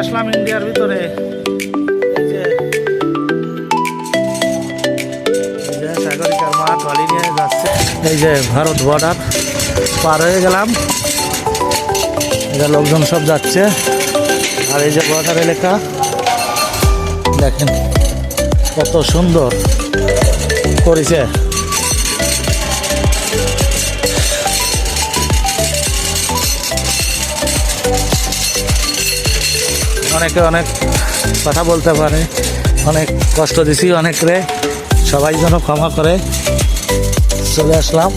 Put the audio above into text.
আসলাম ইন্ডিয়ার ভিতরে। এই যে সাগরিকার মা ট্রলি নিয়ে যাচ্ছে। এই যে ভারত বর্ডার পার হয়ে গেলাম। এটা লোকজন সব যাচ্ছে। আর এই যে বর্ডার এলাকা দেখেন কত সুন্দর করেছে। অনেকে অনেক কথা বলতে পারে, অনেক কষ্ট দিছি অনেক রে, সবাই যেন ক্ষমা করে। চলে আসলাম।